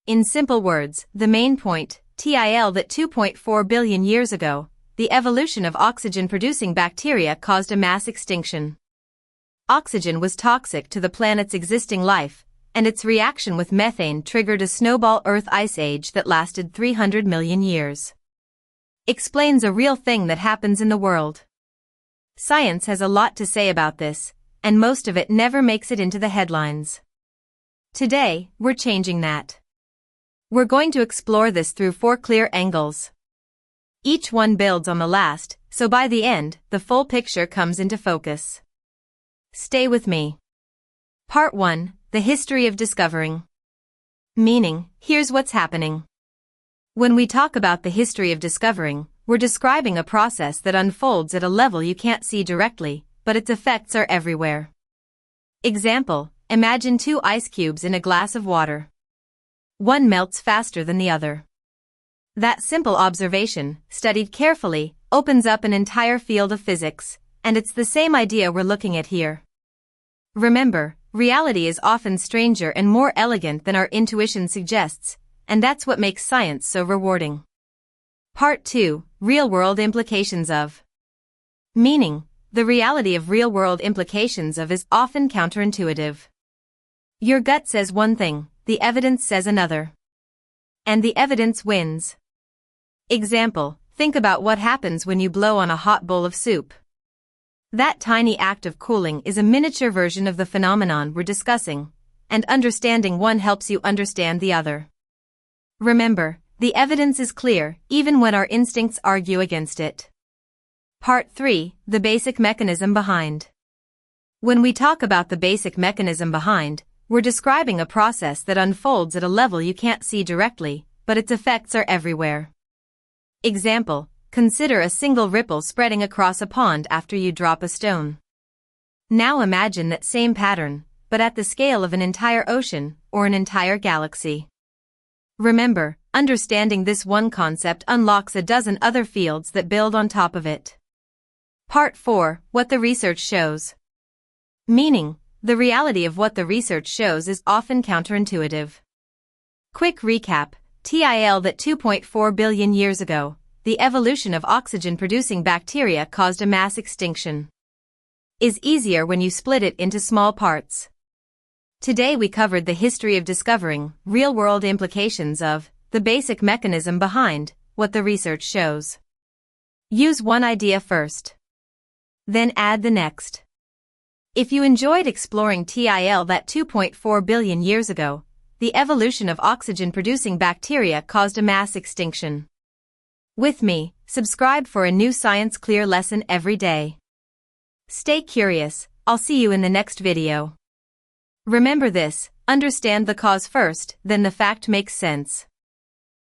In simple words, the main point, TIL, that 2.4 billion years ago, the evolution of oxygen-producing bacteria caused a mass extinction. Oxygen was toxic to the planet's existing life, and its reaction with methane triggered a Snowball Earth ice age that lasted 300 million years. Explains a real thing that happens in the world. Science has a lot to say about this, and most of it never makes it into the headlines. Today, we're changing that. We're going to explore this through 4 clear angles. Each one builds on the last, so by the end, the full picture comes into focus. Stay with me. Part 1, the history of discovering. Meaning, here's what's happening. When we talk about the history of discovering, we're describing a process that unfolds at a level you can't see directly, but its effects are everywhere. Example, imagine 2 ice cubes in a glass of water. One melts faster than the other. That simple observation, studied carefully, opens up an entire field of physics, and it's the same idea we're looking at here. Remember, reality is often stranger and more elegant than our intuition suggests, and that's what makes science so rewarding. Part 2, real-world implications of. Meaning, the reality of real-world implications of is often counterintuitive. Your gut says one thing, the evidence says another. And the evidence wins. Example, think about what happens when you blow on a hot bowl of soup. That tiny act of cooling is a miniature version of the phenomenon we're discussing, and understanding one helps you understand the other. Remember, the evidence is clear, even when our instincts argue against it. Part 3, the basic mechanism behind. When we talk about the basic mechanism behind, we're describing a process that unfolds at a level you can't see directly, but its effects are everywhere. Example, consider a single ripple spreading across a pond after you drop a stone. Now imagine that same pattern, but at the scale of an entire ocean or an entire galaxy. Remember, understanding this one concept unlocks a dozen other fields that build on top of it. Part 4, what the research shows. Meaning, the reality of what the research shows is often counterintuitive. Quick recap, TIL, that 2.4 billion years ago, the evolution of oxygen-producing bacteria caused a mass extinction. Is easier when you split it into small parts. Today we covered the history of discovering, real-world implications of, the basic mechanism behind, what the research shows. Use one idea first. Then add the next. If you enjoyed exploring TIL, that 2.4 billion years ago, the evolution of oxygen-producing bacteria caused a mass extinction. With me, subscribe for a new Science Clear lesson every day. Stay curious, I'll see you in the next video. Remember this, understand the cause first, then the fact makes sense.